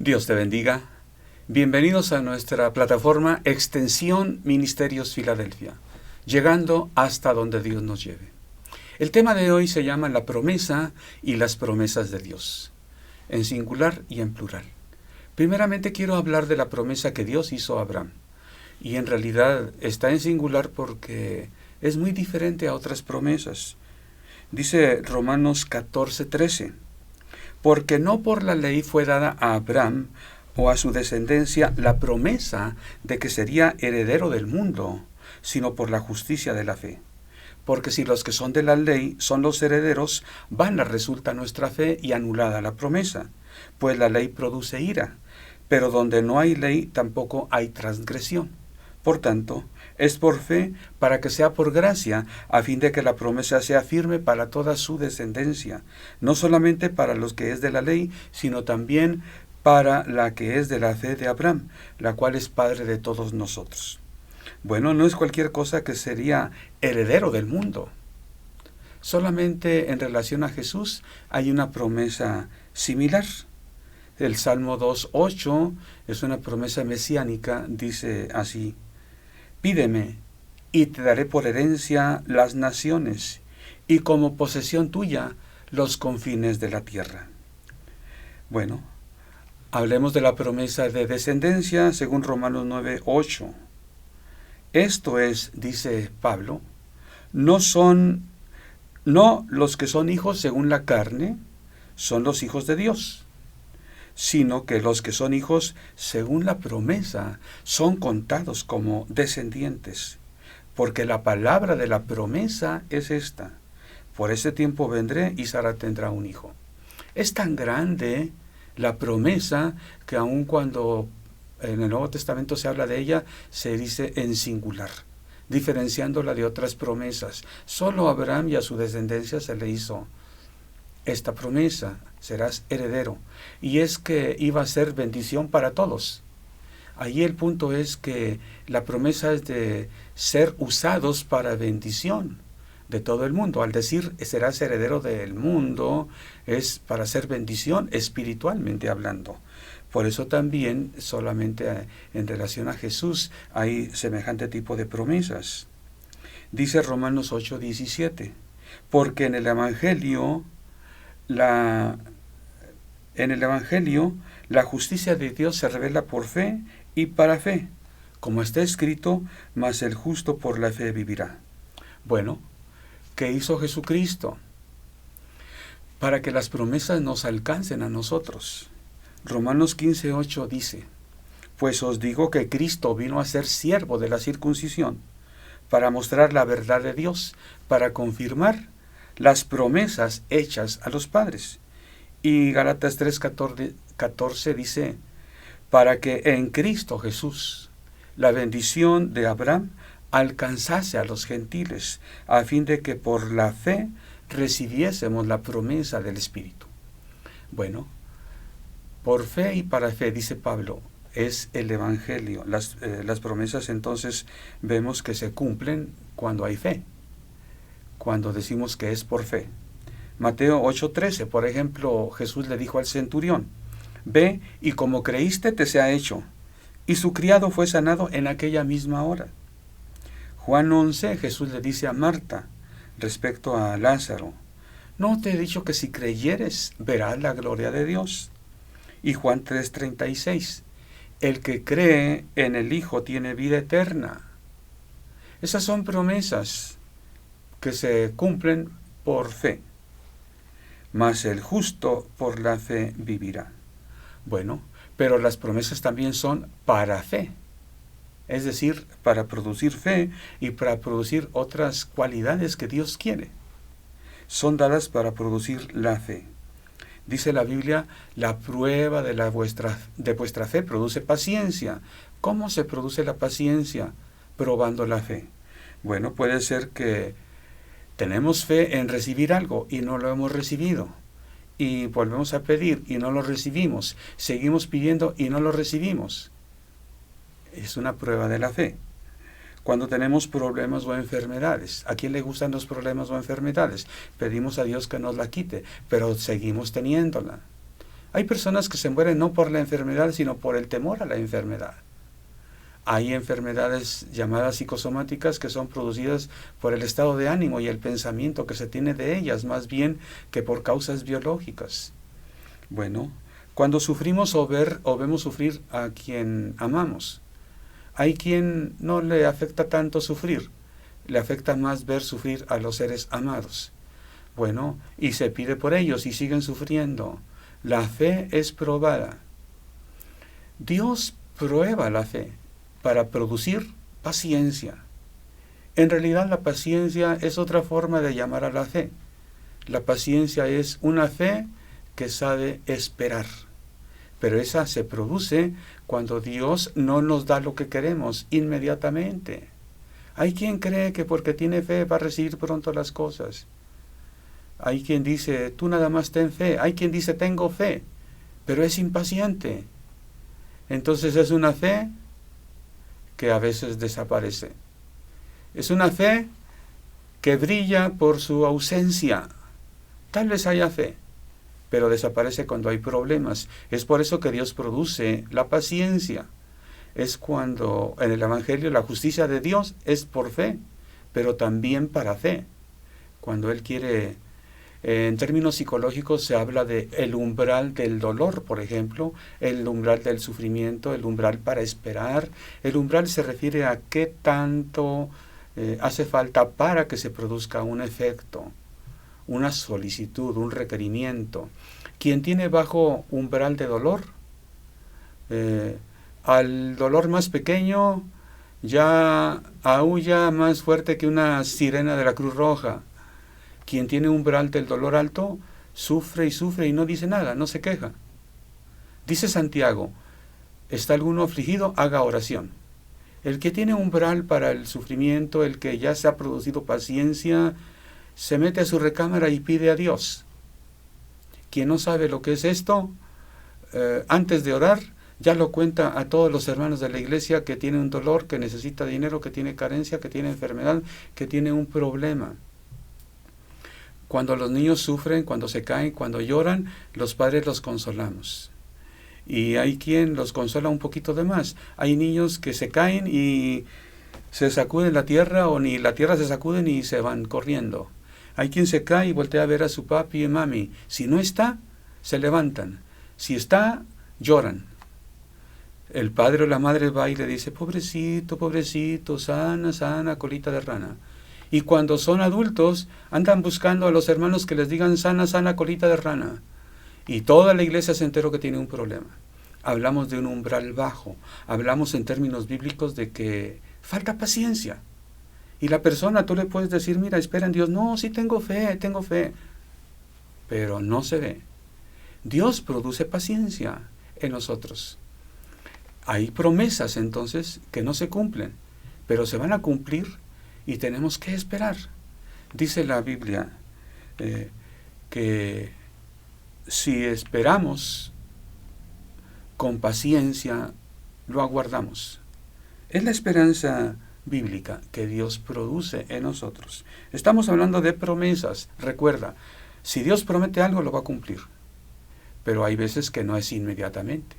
Dios te bendiga. Bienvenidos a nuestra plataforma Extensión Ministerios Filadelfia, llegando hasta donde Dios nos lleve. El tema de hoy se llama La promesa y las promesas de Dios, en singular y en plural. Primeramente quiero hablar de la promesa que Dios hizo a Abraham, y en realidad está en singular porque es muy diferente a otras promesas. Dice Romanos 14:13. Porque no por la ley fue dada a Abraham o a su descendencia la promesa de que sería heredero del mundo, sino por la justicia de la fe. Porque si los que son de la ley son los herederos, vana resulta nuestra fe y anulada la promesa, pues la ley produce ira, pero donde no hay ley tampoco hay transgresión. Por tanto, es por fe para que sea por gracia, a fin de que la promesa sea firme para toda su descendencia, no solamente para los que es de la ley, sino también para la que es de la fe de Abraham, la cual es padre de todos nosotros. Bueno, no es cualquier cosa que sería heredero del mundo. Solamente en relación a Jesús hay una promesa similar. El Salmo 2:8 es una promesa mesiánica, dice así: Pídeme, y te daré por herencia las naciones, y como posesión tuya los confines de la tierra. Bueno, hablemos de la promesa de descendencia según Romanos 9:8. Esto es, dice Pablo, no los que son hijos según la carne, son los hijos de Dios, sino que los que son hijos según la promesa son contados como descendientes, porque la palabra de la promesa es esta: por ese tiempo vendré y Sara tendrá un hijo. Es tan grande la promesa que aun cuando en el Nuevo Testamento se habla de ella, se dice en singular, diferenciándola de otras promesas. Solo a Abraham y a su descendencia se le hizo esta promesa: serás heredero. Y es que iba a ser bendición para todos. Allí el punto es que la promesa es de ser usados para bendición de todo el mundo. Al decir serás heredero del mundo, es para ser bendición espiritualmente hablando. Por eso también solamente en relación a Jesús hay semejante tipo de promesas. Dice Romanos 8:17, porque en el Evangelio la justicia de Dios se revela por fe y para fe, como está escrito: mas el justo por la fe vivirá. Bueno, ¿qué hizo Jesucristo para que las promesas nos alcancen a nosotros? Romanos 15:8 dice: pues os digo que Cristo vino a ser siervo de la circuncisión, para mostrar la verdad de Dios, para confirmar las promesas hechas a los padres. Y Gálatas 3:14 dice: para que en Cristo Jesús la bendición de Abraham alcanzase a los gentiles, a fin de que por la fe recibiésemos la promesa del Espíritu. Bueno, por fe y para fe, dice Pablo, es el Evangelio. Las promesas entonces vemos que se cumplen cuando hay fe, cuando decimos que es por fe. Mateo 8:13, por ejemplo, Jesús le dijo al centurión: ve y como creíste te sea hecho. Y su criado fue sanado en aquella misma hora. Juan 11, Jesús le dice a Marta respecto a Lázaro: ¿no te he dicho que si creyeres verás la gloria de Dios? Y Juan 3:36, el que cree en el Hijo tiene vida eterna. Esas son promesas que se cumplen por fe. Mas el justo por la fe vivirá. Bueno, pero las promesas también son para fe, es decir, para producir fe y para producir otras cualidades que Dios quiere. Son dadas para producir la fe. Dice la Biblia: la prueba de vuestra fe produce paciencia. ¿Cómo se produce la paciencia? Probando la fe. Bueno, puede ser que tenemos fe en recibir algo y no lo hemos recibido, y volvemos a pedir y no lo recibimos, seguimos pidiendo y no lo recibimos. Es una prueba de la fe. Cuando tenemos problemas o enfermedades, ¿a quién le gustan los problemas o enfermedades? Pedimos a Dios que nos la quite, pero seguimos teniéndola. Hay personas que se mueren no por la enfermedad, sino por el temor a la enfermedad. Hay enfermedades llamadas psicosomáticas que son producidas por el estado de ánimo y el pensamiento que se tiene de ellas, más bien que por causas biológicas. Bueno, cuando sufrimos o vemos sufrir a quien amamos, hay quien no le afecta tanto sufrir, le afecta más ver sufrir a los seres amados. Bueno, y se pide por ellos y siguen sufriendo. La fe es probada. Dios prueba la fe para producir paciencia. En realidad la paciencia es otra forma de llamar a la fe. La paciencia es una fe que sabe esperar. Pero esa se produce cuando Dios no nos da lo que queremos inmediatamente. Hay quien cree que porque tiene fe va a recibir pronto las cosas. Hay quien dice, tú nada más ten fe. Hay quien dice, tengo fe, pero es impaciente. Entonces es una fe que a veces desaparece. Es una fe que brilla por su ausencia. Tal vez haya fe, pero desaparece cuando hay problemas. Es por eso que Dios produce la paciencia. Es cuando en el Evangelio la justicia de Dios es por fe, pero también para fe. Cuando Él quiere, en términos psicológicos se habla de el umbral del dolor, por ejemplo, el umbral del sufrimiento, el umbral para esperar. El umbral se refiere a qué tanto hace falta para que se produzca un efecto, una solicitud, un requerimiento. Quien tiene bajo umbral de dolor, al dolor más pequeño ya aúlla más fuerte que una sirena de la Cruz Roja. Quien tiene umbral del dolor alto sufre y no dice nada, no se queja. Dice Santiago, ¿está alguno afligido? Haga oración. El que tiene umbral para el sufrimiento, el que ya se ha producido paciencia, se mete a su recámara y pide a Dios. Quien no sabe lo que es esto, antes de orar, ya lo cuenta a todos los hermanos de la iglesia que tiene un dolor, que necesita dinero, que tiene carencia, que tiene enfermedad, que tiene un problema. Cuando los niños sufren, cuando se caen, cuando lloran, los padres los consolamos. Y hay quien los consola un poquito de más. Hay niños que se caen y se sacuden la tierra, o ni la tierra se sacuden y se van corriendo. Hay quien se cae y voltea a ver a su papi y mami. Si no está, se levantan. Si está, lloran. El padre o la madre va y le dice, pobrecito, pobrecito, sana, sana, colita de rana. Y cuando son adultos, andan buscando a los hermanos que les digan, sana, sana, colita de rana. Y toda la iglesia se enteró que tiene un problema. Hablamos de un umbral bajo. Hablamos en términos bíblicos de que falta paciencia. Y la persona, tú le puedes decir, mira, espera en Dios. No, sí tengo fe. Pero no se ve. Dios produce paciencia en nosotros. Hay promesas entonces que no se cumplen, pero se van a cumplir y tenemos que esperar. Dice la Biblia que si esperamos con paciencia, lo aguardamos. Es la esperanza bíblica que Dios produce en nosotros. Estamos hablando de promesas. Recuerda, si Dios promete algo, lo va a cumplir. Pero hay veces que no es inmediatamente.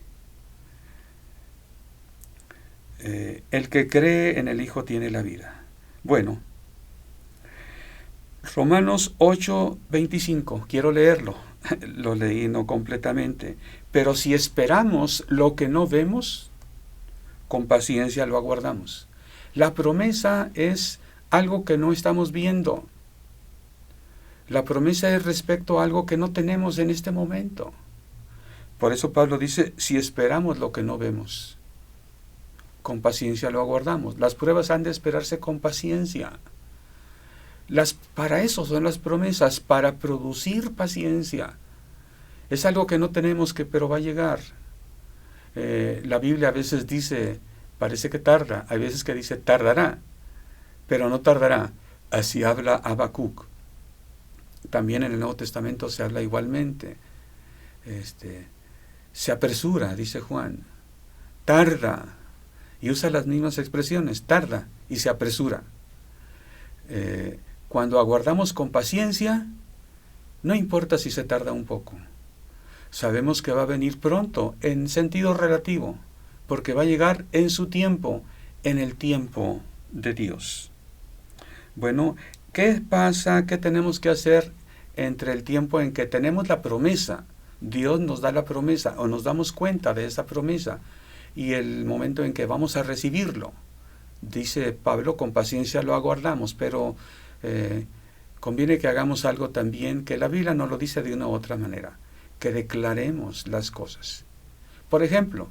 El que cree en el Hijo tiene la vida. Bueno, Romanos 8:25, quiero leerlo. Lo leí no completamente. Pero si esperamos lo que no vemos, con paciencia lo aguardamos. La promesa es algo que no estamos viendo. La promesa es respecto a algo que no tenemos en este momento. Por eso Pablo dice, si esperamos lo que no vemos, con paciencia lo aguardamos. Las pruebas han de esperarse con paciencia. Para eso son las promesas, para producir paciencia. Es algo que no tenemos, pero va a llegar. La Biblia a veces dice, parece que tarda, hay veces que dice tardará, pero no tardará. Así habla Habacuc. También en el Nuevo Testamento se habla igualmente. Se apresura, dice Juan. Tarda. Y usa las mismas expresiones, tarda y se apresura. Cuando aguardamos con paciencia, no importa si se tarda un poco. Sabemos que va a venir pronto, en sentido relativo, porque va a llegar en su tiempo, en el tiempo de Dios. Bueno, ¿qué pasa? ¿Qué tenemos que hacer entre el tiempo en que tenemos la promesa? Dios nos da la promesa o nos damos cuenta de esa promesa y el momento en que vamos a recibirlo. Dice Pablo, con paciencia lo aguardamos, pero conviene que hagamos algo también, que la Biblia nos lo dice de una u otra manera, que declaremos las cosas. Por ejemplo,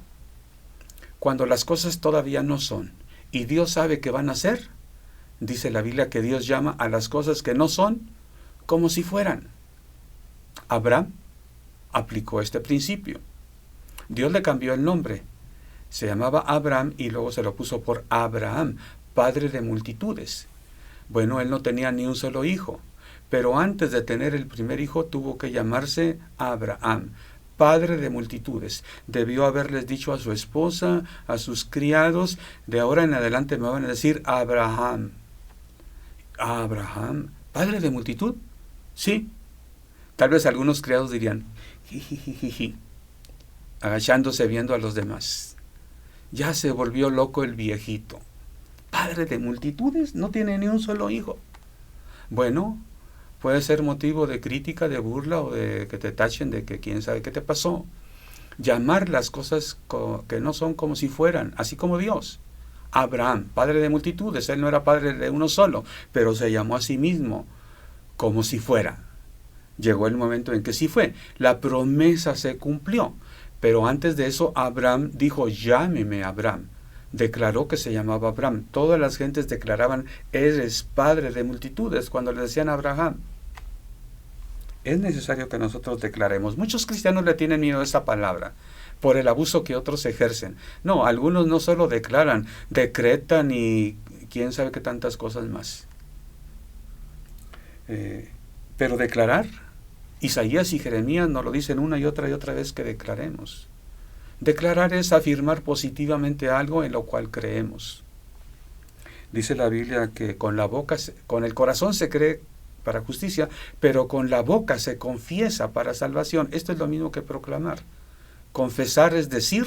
cuando las cosas todavía no son y Dios sabe que van a ser, dice la Biblia que Dios llama a las cosas que no son como si fueran. Abraham aplicó este principio. Dios le cambió el nombre. Se llamaba Abraham y luego se lo puso por Abraham, padre de multitudes. Bueno, él no tenía ni un solo hijo, pero antes de tener el primer hijo tuvo que llamarse Abraham, padre de multitudes. Debió haberles dicho a su esposa, a sus criados, de ahora en adelante me van a decir Abraham. Abraham, padre de multitud, sí. Tal vez algunos criados dirían, jijijiji, agachándose viendo a los demás. Ya se volvió loco el viejito. Padre de multitudes, no tiene ni un solo hijo. Bueno, puede ser motivo de crítica, de burla o de que te tachen de que quién sabe qué te pasó. Llamar las cosas que no son como si fueran, así como Dios. Abraham, padre de multitudes, él no era padre de uno solo, pero se llamó a sí mismo como si fuera. Llegó el momento en que sí fue. La promesa se cumplió. Pero antes de eso, Abraham dijo, llámeme Abraham. Declaró que se llamaba Abraham. Todas las gentes declaraban, eres padre de multitudes, cuando le decían a Abraham. Es necesario que nosotros declaremos. Muchos cristianos le tienen miedo a esa palabra, por el abuso que otros ejercen. No, algunos no solo declaran, decretan y quién sabe qué tantas cosas más. Pero declarar, Isaías y Jeremías nos lo dicen una y otra vez que declaremos. Declarar es afirmar positivamente algo en lo cual creemos. Dice la Biblia que con el corazón se cree para justicia, pero con la boca se confiesa para salvación. Esto es lo mismo que proclamar. Confesar es decir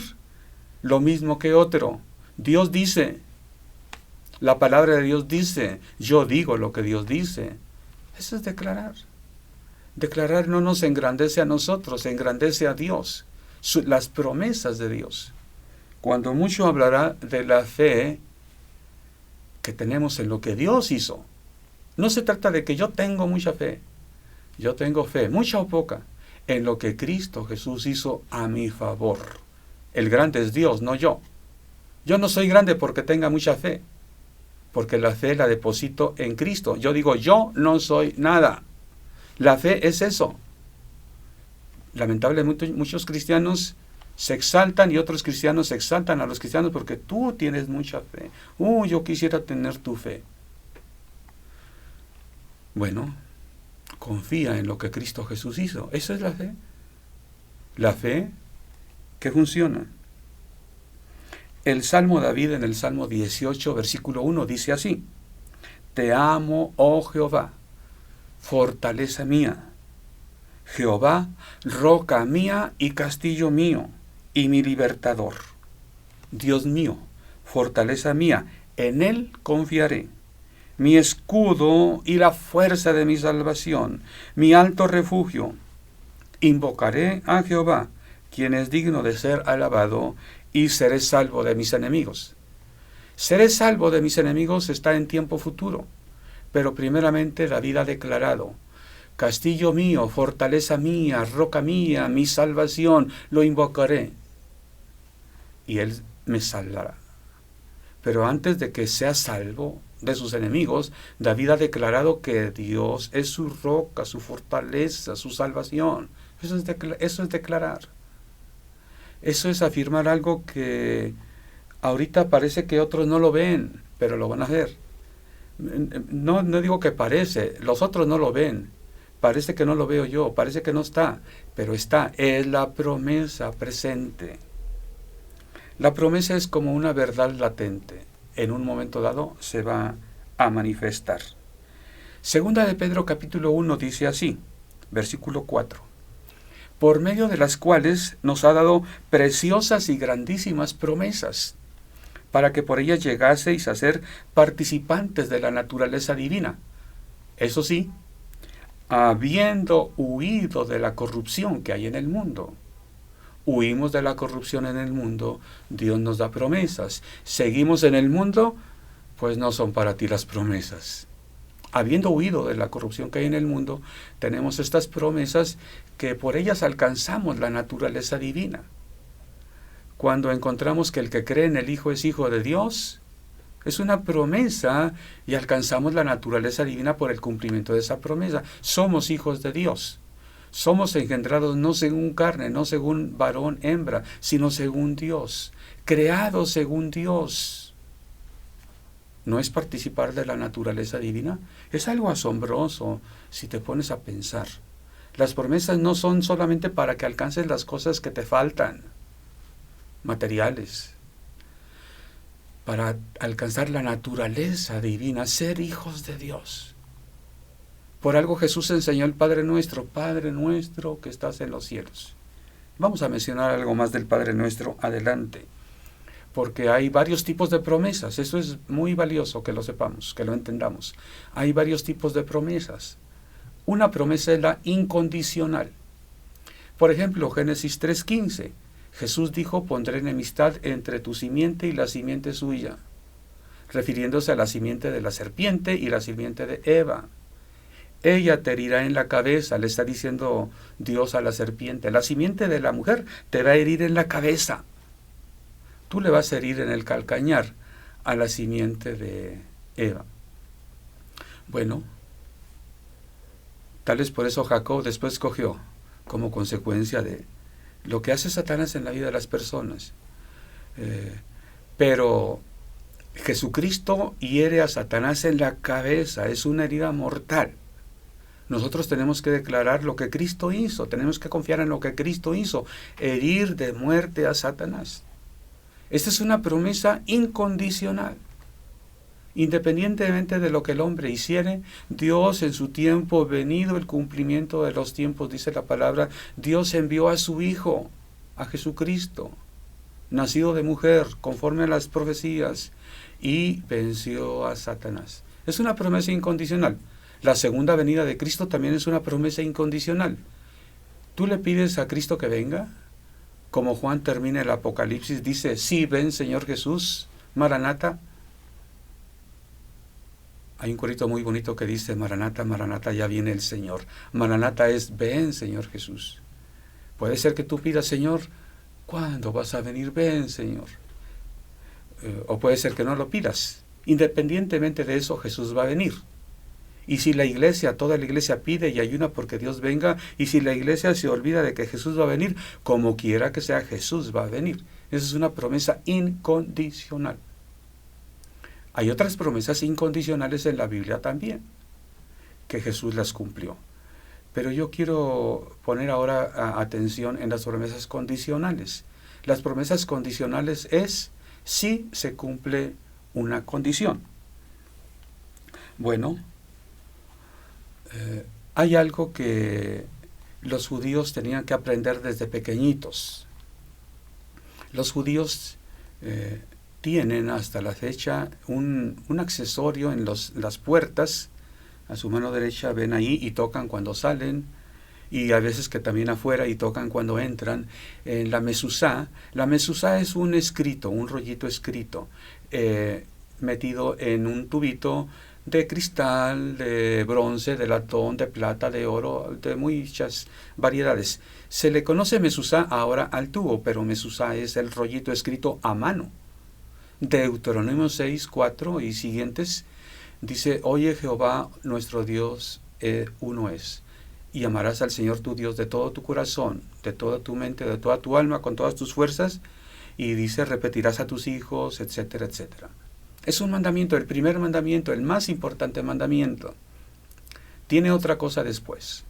lo mismo que otro. Dios dice, la palabra de Dios dice, yo digo lo que Dios dice. Eso es declarar. Declarar no nos engrandece a nosotros, engrandece a Dios, las promesas de Dios. Cuando mucho hablará de la fe que tenemos en lo que Dios hizo. No se trata de que yo tengo mucha fe. Yo tengo fe, mucha o poca, en lo que Cristo Jesús hizo a mi favor. El grande es Dios, no yo. Yo no soy grande porque tenga mucha fe, porque la fe la deposito en Cristo. Yo digo, yo no soy nada. La fe es eso. Lamentablemente muchos cristianos se exaltan y otros cristianos se exaltan a los cristianos porque tú tienes mucha fe. Yo quisiera tener tu fe. Bueno, confía en lo que Cristo Jesús hizo. Esa es la fe. La fe que funciona. El Salmo David en el Salmo 18, versículo 1 dice así: Te amo, oh Jehová, fortaleza mía. Jehová, roca mía y castillo mío, y mi libertador. Dios mío, fortaleza mía, en Él confiaré. Mi escudo y la fuerza de mi salvación, mi alto refugio. Invocaré a Jehová, quien es digno de ser alabado, y seré salvo de mis enemigos. Seré salvo de mis enemigos está en tiempo futuro, pero primeramente David ha declarado: Castillo mío, fortaleza mía, roca mía, mi salvación, lo invocaré, y Él me salvará. Pero antes de que sea salvo de sus enemigos, David ha declarado que Dios es su roca, su fortaleza, su salvación. Eso es declarar. Eso es afirmar algo que ahorita parece que otros no lo ven, pero lo van a ver. No digo que parece, los otros no lo ven. Parece que no lo veo yo, parece que no está, pero está. Es la promesa presente. La promesa es como una verdad latente. En un momento dado se va a manifestar. Segunda de Pedro capítulo 1 dice así, versículo 4. por medio de las cuales nos ha dado preciosas y grandísimas promesas, para que por ellas llegaseis a ser participantes de la naturaleza divina. Eso sí, habiendo huido de la corrupción que hay en el mundo. Huimos de la corrupción en el mundo, Dios nos da promesas. Seguimos en el mundo, pues no son para ti las promesas. Habiendo huido de la corrupción que hay en el mundo, tenemos estas promesas que por ellas alcanzamos la naturaleza divina. Cuando encontramos que el que cree en el Hijo es hijo de Dios, es una promesa y alcanzamos la naturaleza divina por el cumplimiento de esa promesa. Somos hijos de Dios. Somos engendrados no según carne, no según varón, hembra, sino según Dios. Creados según Dios. ¿No es participar de la naturaleza divina? Es algo asombroso si te pones a pensar. Las promesas no son solamente para que alcances las cosas que te faltan, materiales, para alcanzar la naturaleza divina, ser hijos de Dios. Por algo Jesús enseñó el Padre Nuestro que estás en los cielos. Vamos a mencionar algo más del Padre Nuestro adelante, porque hay varios tipos de promesas. Eso es muy valioso que lo sepamos, que lo entendamos. Hay varios tipos de promesas. Una promesa es la incondicional. Por ejemplo, Génesis 3:15. Jesús dijo: pondré enemistad entre tu simiente y la simiente suya, refiriéndose a la simiente de la serpiente y la simiente de Eva. Ella te herirá en la cabeza, le está diciendo Dios a la serpiente. La simiente de la mujer te va a herir en la cabeza. Tú le vas a herir en el calcañar a la simiente de Eva. Bueno, tal vez por eso Jacob después cogió como consecuencia de lo que hace Satanás en la vida de las personas. Pero Jesucristo hiere a Satanás en la cabeza, es una herida mortal. Nosotros tenemos que declarar lo que Cristo hizo, tenemos que confiar en lo que Cristo hizo, herir de muerte a Satanás. Esta es una promesa incondicional. Independientemente de lo que el hombre hiciere, Dios en su tiempo, venido el cumplimiento de los tiempos, dice la palabra, Dios envió a su Hijo, a Jesucristo, nacido de mujer, conforme a las profecías, y venció a Satanás. Es una promesa incondicional. La segunda venida de Cristo también es una promesa incondicional. ¿Tú le pides a Cristo que venga? Como Juan termina el Apocalipsis, dice, sí, ven Señor Jesús, Maranata. Hay un corito muy bonito que dice, Maranata, Maranata, ya viene el Señor. Maranata es, ven Señor Jesús. Puede ser que tú pidas, Señor, ¿cuándo vas a venir? Ven Señor. O puede ser que no lo pidas. Independientemente de eso, Jesús va a venir. Y si la iglesia, toda la iglesia pide y ayuna porque Dios venga, y si la iglesia se olvida de que Jesús va a venir, como quiera que sea, Jesús va a venir. Esa es una promesa incondicional. Hay otras promesas incondicionales en la Biblia también, que Jesús las cumplió. Pero yo quiero poner ahora atención en las promesas condicionales. Las promesas condicionales es si se cumple una condición. Bueno, hay algo que los judíos tenían que aprender desde pequeñitos. Los judíos tienen hasta la fecha un accesorio en las puertas. A su mano derecha ven ahí y tocan cuando salen, y a veces que también afuera y tocan cuando entran. En la mezuzá. La mezuzá es un escrito, un rollito escrito, metido en un tubito de cristal, de bronce, de latón, de plata, de oro, de muchas variedades. Se le conoce mezuzá ahora al tubo, pero mezuzá es el rollito escrito a mano. Deuteronomio 6, 4 y siguientes dice, oye Jehová nuestro Dios, uno es, y amarás al Señor tu Dios de todo tu corazón, de toda tu mente, de toda tu alma, con todas tus fuerzas, y dice, repetirás a tus hijos, etcétera, etcétera. Es un mandamiento, el primer mandamiento, el más importante mandamiento. Tiene otra cosa después.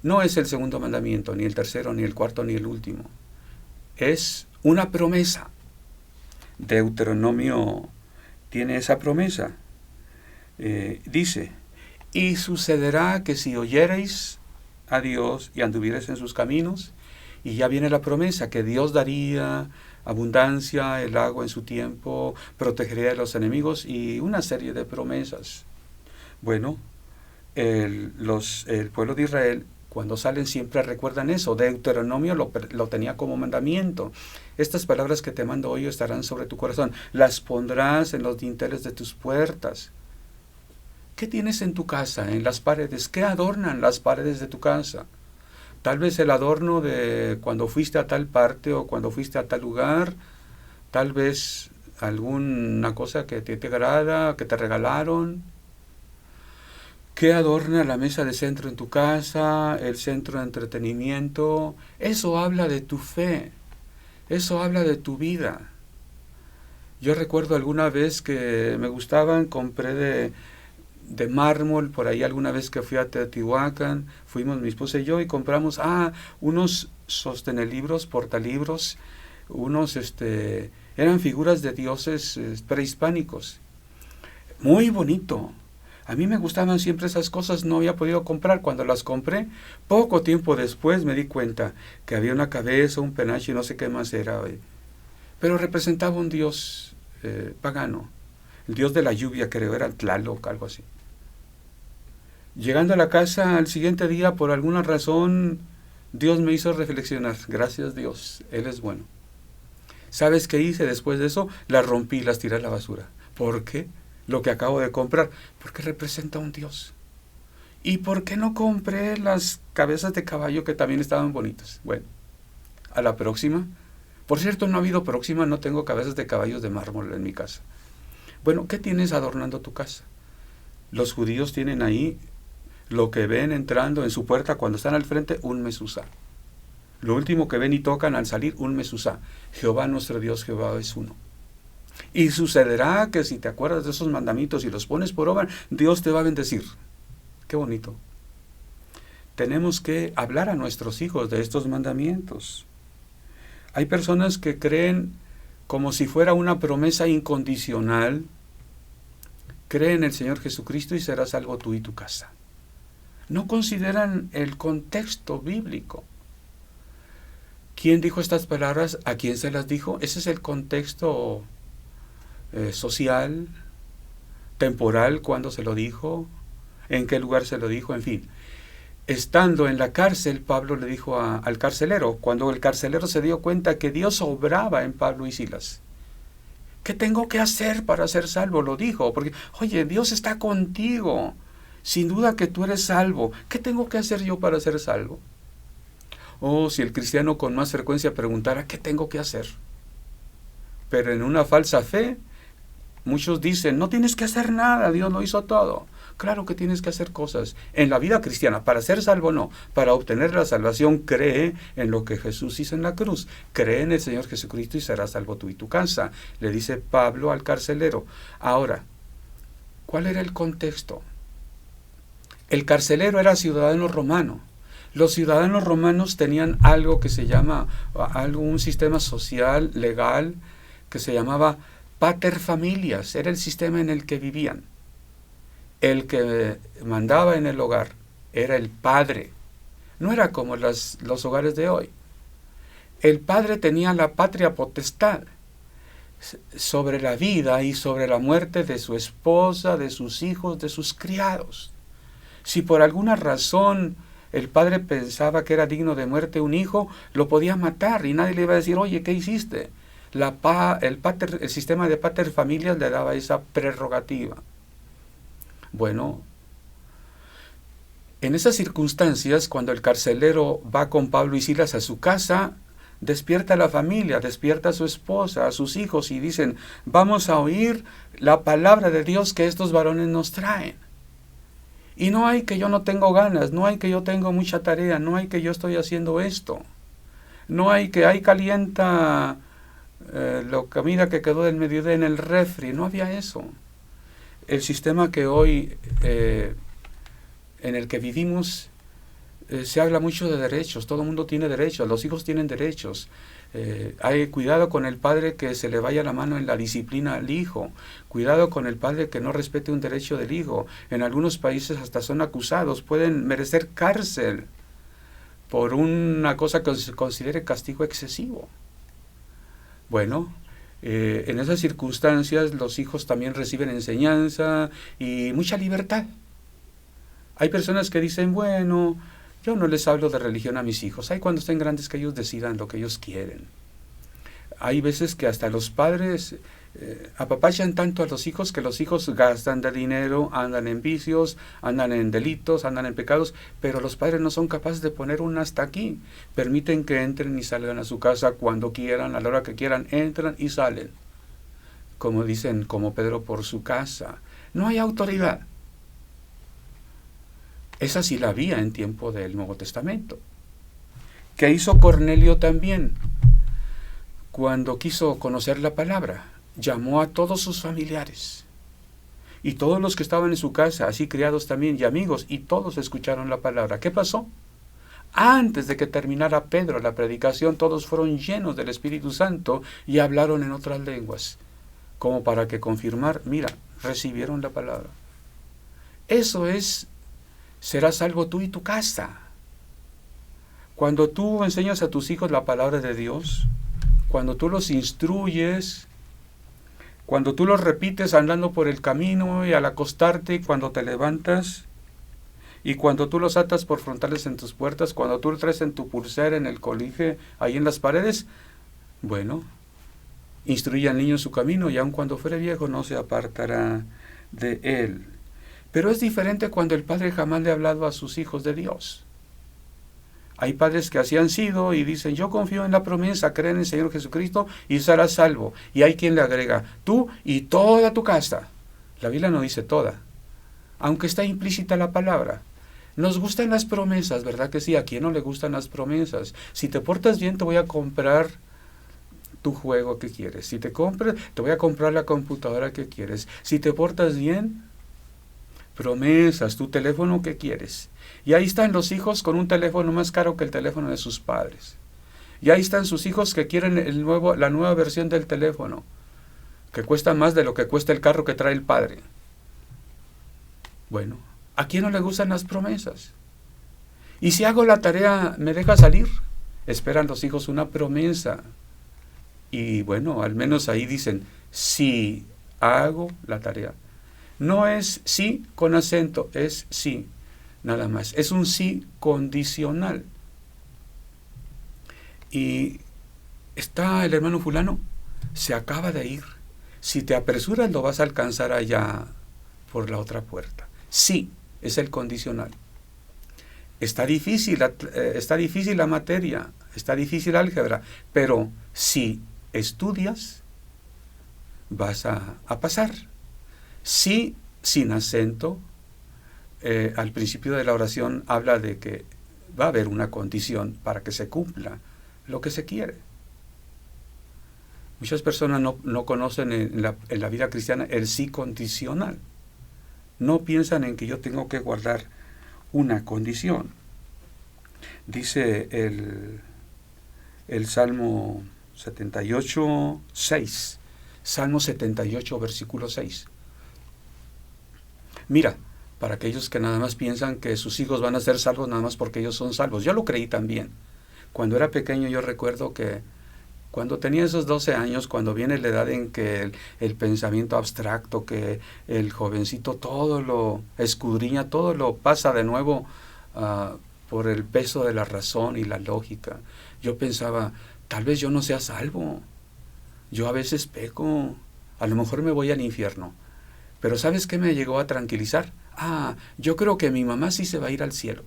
No es el segundo mandamiento, ni el tercero, ni el cuarto, ni el último. Es una promesa. Deuteronomio tiene esa promesa. Dice, y sucederá que si oyereis a Dios y anduvieres en sus caminos. Y ya viene la promesa que Dios daría abundancia, el agua en su tiempo, protegería de los enemigos y una serie de promesas. Bueno, el pueblo de Israel, cuando salen, siempre recuerdan eso. Deuteronomio lo tenía como mandamiento. Estas palabras que te mando hoy estarán sobre tu corazón. Las pondrás en los dinteles de tus puertas. ¿Qué tienes en tu casa, en las paredes? ¿Qué adornan las paredes de tu casa? Tal vez el adorno de cuando fuiste a tal parte o cuando fuiste a tal lugar. Tal vez alguna cosa que te agrada, que te regalaron. ¿Qué adorna la mesa de centro en tu casa, el centro de entretenimiento? Eso habla de tu fe, eso habla de tu vida. Yo recuerdo alguna vez que me gustaban, compré de mármol, por ahí alguna vez que fui a Teotihuacán, fuimos mi esposa y yo y compramos unos sostenelibros, portalibros, eran figuras de dioses prehispánicos. Muy bonito. A mí me gustaban siempre esas cosas, no había podido comprar. Cuando las compré, poco tiempo después me di cuenta que había una cabeza, un penacho y no sé qué más era. Pero representaba un dios pagano, el dios de la lluvia, creo, era Tlaloc, algo así. Llegando a la casa al siguiente día, por alguna razón, Dios me hizo reflexionar. Gracias Dios, Él es bueno. ¿Sabes qué hice después de eso? Las rompí, las tiré a la basura. ¿Por qué? Lo que acabo de comprar, porque representa a un Dios. ¿Y por qué no compré las cabezas de caballo que también estaban bonitas? Bueno, a la próxima. Por cierto, no ha habido próxima, no tengo cabezas de caballos de mármol en mi casa. Bueno, ¿qué tienes adornando tu casa? Los judíos tienen ahí lo que ven entrando en su puerta cuando están al frente, un mesuzá. Lo último que ven y tocan al salir, un mesuzá. Jehová nuestro Dios, Jehová es uno. Y sucederá que si te acuerdas de esos mandamientos y los pones por obra, Dios te va a bendecir. Qué bonito. Tenemos que hablar a nuestros hijos de estos mandamientos. Hay personas que creen como si fuera una promesa incondicional. Cree en el Señor Jesucristo y serás salvo tú y tu casa. No consideran el contexto bíblico. ¿Quién dijo estas palabras? ¿A quién se las dijo? Ese es el contexto social, temporal, cuando se lo dijo, en qué lugar se lo dijo, en fin. Estando en la cárcel, Pablo le dijo al carcelero, cuando el carcelero se dio cuenta que Dios obraba en Pablo y Silas. ¿Qué tengo que hacer para ser salvo? Lo dijo, porque, oye, Dios está contigo, sin duda que tú eres salvo. ¿Qué tengo que hacer yo para ser salvo? Oh, si el cristiano con más frecuencia preguntara, ¿qué tengo que hacer? Pero en una falsa fe, muchos dicen, no tienes que hacer nada, Dios lo hizo todo. Claro que tienes que hacer cosas. En la vida cristiana, para ser salvo no. Para obtener la salvación, cree en lo que Jesús hizo en la cruz. Cree en el Señor Jesucristo y serás salvo tú y tu casa. Le dice Pablo al carcelero. Ahora, ¿cuál era el contexto? El carcelero era ciudadano romano. Los ciudadanos romanos tenían algo que se llama, un sistema social, legal, que se llamaba pater familias. Era el sistema en el que vivían. El que mandaba en el hogar era el padre. No era como los hogares de hoy. El padre tenía la patria potestad sobre la vida y sobre la muerte de su esposa, de sus hijos, de sus criados. Si por alguna razón el padre pensaba que era digno de muerte un hijo, lo podía matar y nadie le iba a decir, oye, ¿qué hiciste? El sistema de pater familias le daba esa prerrogativa. Bueno, en esas circunstancias, cuando el carcelero va con Pablo y Silas a su casa, despierta a la familia, despierta a su esposa, a sus hijos y dicen, vamos a oír la palabra de Dios que estos varones nos traen. Y no hay que yo no tengo ganas, no hay que yo tengo mucha tarea, no hay que yo estoy haciendo esto. No hay que ahí calienta la comida que quedó del mediodía en el refri, no había eso. El sistema que hoy, en el que vivimos, se habla mucho de derechos, todo el mundo tiene derechos, los hijos tienen derechos. Hay cuidado con el padre que se le vaya la mano en la disciplina al hijo, cuidado con el padre que no respete un derecho del hijo. En algunos países hasta son acusados, pueden merecer cárcel por una cosa que se considere castigo excesivo. Bueno, en esas circunstancias los hijos también reciben enseñanza y mucha libertad. Hay personas que dicen, bueno, yo no les hablo de religión a mis hijos. Hay cuando estén grandes que ellos decidan lo que ellos quieren. Hay veces que hasta los padres apapachan tanto a los hijos que los hijos gastan de dinero, andan en vicios, andan en delitos, andan en pecados, pero los padres no son capaces de poner un hasta aquí. Permiten que entren y salgan a su casa cuando quieran, a la hora que quieran, entran y salen. Como dicen, como Pedro por su casa. No hay autoridad. Esa sí la había en tiempo del Nuevo Testamento. ¿Qué hizo Cornelio también? Cuando quiso conocer la palabra, llamó a todos sus familiares y todos los que estaban en su casa, así criados también y amigos, y todos escucharon la palabra. ¿Qué pasó? Antes de que terminara Pedro la predicación, todos fueron llenos del Espíritu Santo y hablaron en otras lenguas, como para que confirmar, mira, recibieron la palabra. Eso es, serás salvo tú y tu casa. Cuando tú enseñas a tus hijos la palabra de Dios, cuando tú los instruyes, cuando tú los repites andando por el camino y al acostarte y cuando te levantas, y cuando tú los atas por frontales en tus puertas, cuando tú lo traes en tu pulsera, en el colige, ahí en las paredes, bueno, instruye al niño en su camino y aun cuando fuere viejo no se apartará de él. Pero es diferente cuando el padre jamás le ha hablado a sus hijos de Dios. Hay padres que así han sido y dicen, yo confío en la promesa, creen en el Señor Jesucristo y serás salvo. Y hay quien le agrega, tú y toda tu casa. La Biblia no dice toda, aunque está implícita la palabra. Nos gustan las promesas, ¿verdad que sí? ¿A quién no le gustan las promesas? Si te portas bien, te voy a comprar tu juego que quieres. Si te compras, te voy a comprar la computadora que quieres. Si te portas bien, promesas, tu teléfono que quieres. Y ahí están los hijos con un teléfono más caro que el teléfono de sus padres. Y ahí están sus hijos que quieren la nueva versión del teléfono, que cuesta más de lo que cuesta el carro que trae el padre. Bueno, ¿a quién no le gustan las promesas? Y si hago la tarea, ¿me deja salir? Esperan los hijos una promesa. Y bueno, al menos ahí dicen, si hago la tarea. No es sí con acento, es sí, nada más. Es un sí condicional. Y está el hermano fulano, se acaba de ir. Si te apresuras lo vas a alcanzar allá por la otra puerta. Sí, es el condicional. Está difícil la materia, está difícil la álgebra, pero si estudias, vas a pasar. Sí, sin acento, al principio de la oración habla de que va a haber una condición para que se cumpla lo que se quiere. Muchas personas no conocen en la vida cristiana el sí condicional. No piensan en que yo tengo que guardar una condición. Dice el Salmo 78, 6. Salmo 78, versículo 6. Mira, para aquellos que nada más piensan que sus hijos van a ser salvos nada más porque ellos son salvos. Yo lo creí también. Cuando era pequeño yo recuerdo que cuando tenía esos 12 años, cuando viene la edad en que el pensamiento abstracto, que el jovencito todo lo escudriña, todo lo pasa de nuevo por el peso de la razón y la lógica. Yo pensaba, tal vez yo no sea salvo. Yo a veces peco. A lo mejor me voy al infierno. Pero ¿sabes qué me llegó a tranquilizar? Yo creo que mi mamá sí se va a ir al cielo.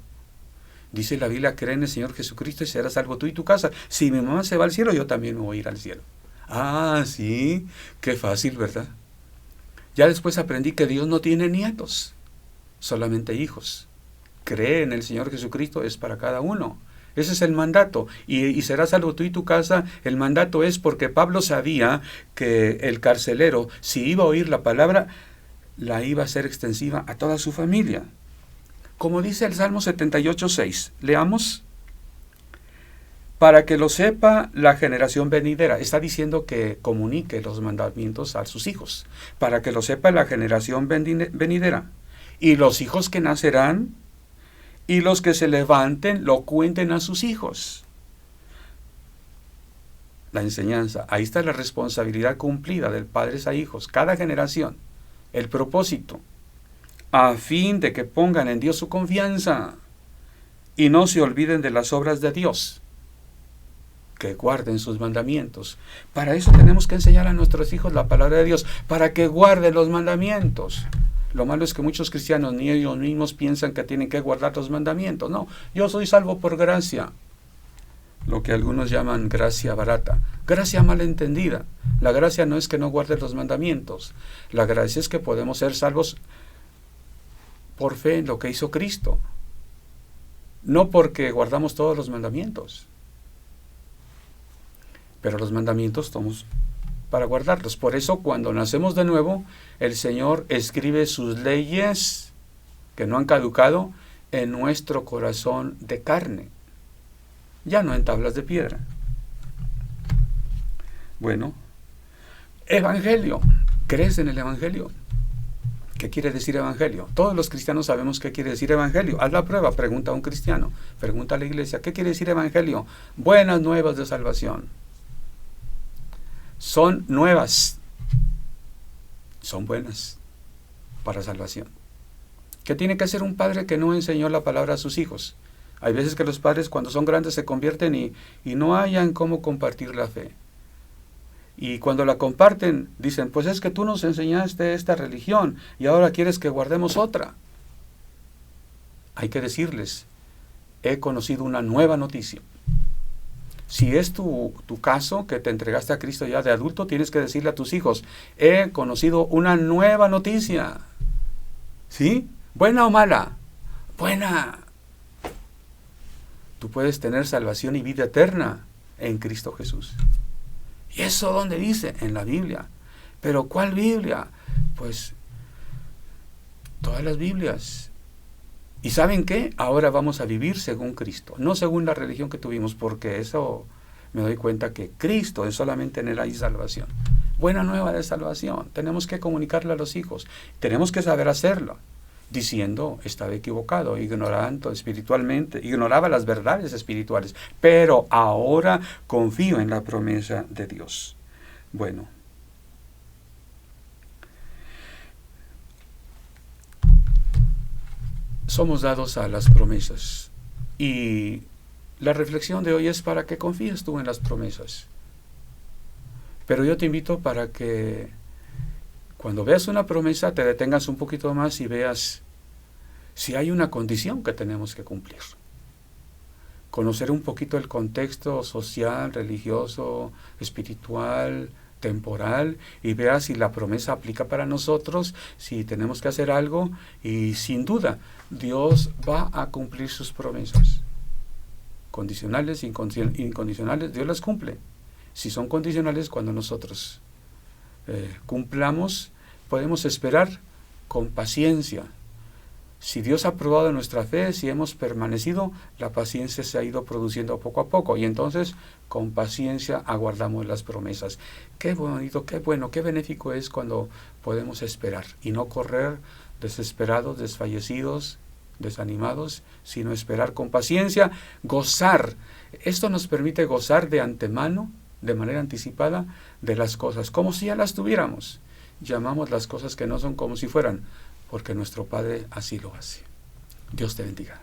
Dice la Biblia, cree en el Señor Jesucristo y serás salvo tú y tu casa. Si mi mamá se va al cielo, yo también me voy a ir al cielo. Sí, qué fácil, ¿verdad? Ya después aprendí que Dios no tiene nietos, solamente hijos. Cree en el Señor Jesucristo, es para cada uno. Ese es el mandato. Y serás salvo tú y tu casa. El mandato es porque Pablo sabía que el carcelero, si iba a oír la palabra, la iba a hacer extensiva a toda su familia. Como dice el Salmo 78, 6. Leamos. Para que lo sepa la generación venidera. Está diciendo que comunique los mandamientos a sus hijos. Para que lo sepa la generación venidera. Y los hijos que nacerán, y los que se levanten lo cuenten a sus hijos. La enseñanza, ahí está la responsabilidad cumplida del padres a hijos, cada generación, el propósito, a fin de que pongan en Dios su confianza y no se olviden de las obras de Dios, que guarden sus mandamientos. Para eso tenemos que enseñar a nuestros hijos la palabra de Dios, para que guarden los mandamientos. Lo malo es que muchos cristianos ni ellos mismos piensan que tienen que guardar los mandamientos. No, yo soy salvo por gracia, lo que algunos llaman gracia barata, gracia malentendida. La gracia no es que no guarde los mandamientos, la gracia es que podemos ser salvos por fe en lo que hizo Cristo, no porque guardamos todos los mandamientos. Pero los mandamientos somos para guardarlos. Por eso cuando nacemos de nuevo, el Señor escribe sus leyes que no han caducado en nuestro corazón de carne, ya no en tablas de piedra. Bueno, Evangelio. ¿Crees en el Evangelio? ¿Qué quiere decir Evangelio? Todos los cristianos sabemos qué quiere decir Evangelio. Haz la prueba, pregunta a un cristiano, pregunta a la iglesia, ¿qué quiere decir Evangelio? Buenas nuevas de salvación. Son nuevas, son buenas para salvación. ¿Qué tiene que hacer un padre que no enseñó la palabra a sus hijos? Hay veces que los padres cuando son grandes se convierten y no hayan cómo compartir la fe. Y cuando la comparten dicen, pues es que tú nos enseñaste esta religión y ahora quieres que guardemos otra. Hay que decirles, he conocido una nueva noticia. Si es tu caso, que te entregaste a Cristo ya de adulto, tienes que decirle a tus hijos, he conocido una nueva noticia. ¿Sí? ¿Buena o mala? Buena. Tú puedes tener salvación y vida eterna en Cristo Jesús. ¿Y eso dónde dice? En la Biblia. ¿Pero cuál Biblia? Pues todas las Biblias. ¿Y saben qué? Ahora vamos a vivir según Cristo, no según la religión que tuvimos, porque eso me doy cuenta que Cristo es solamente en Él hay salvación. Buena nueva de salvación. Tenemos que comunicarle a los hijos. Tenemos que saber hacerlo. Diciendo, estaba equivocado, ignorando espiritualmente, ignoraba las verdades espirituales, pero ahora confío en la promesa de Dios. Bueno. Somos dados a las promesas y la reflexión de hoy es para que confíes tú en las promesas. Pero yo te invito para que cuando veas una promesa te detengas un poquito más y veas si hay una condición que tenemos que cumplir. Conocer un poquito el contexto social, religioso, espiritual, temporal, y veas si la promesa aplica para nosotros, si tenemos que hacer algo, y sin duda Dios va a cumplir sus promesas. Condicionales, incondicionales, Dios las cumple. Si son condicionales, cuando nosotros cumplamos, podemos esperar con paciencia. Si Dios ha probado nuestra fe, si hemos permanecido, la paciencia se ha ido produciendo poco a poco, y entonces con paciencia aguardamos las promesas. Qué bonito, qué bueno, qué benéfico es cuando podemos esperar y no correr desesperados, desfallecidos, desanimados, sino esperar con paciencia, gozar. Esto nos permite gozar de antemano, de manera anticipada, de las cosas, como si ya las tuviéramos. Llamamos las cosas que no son como si fueran, porque nuestro Padre así lo hace. Dios te bendiga.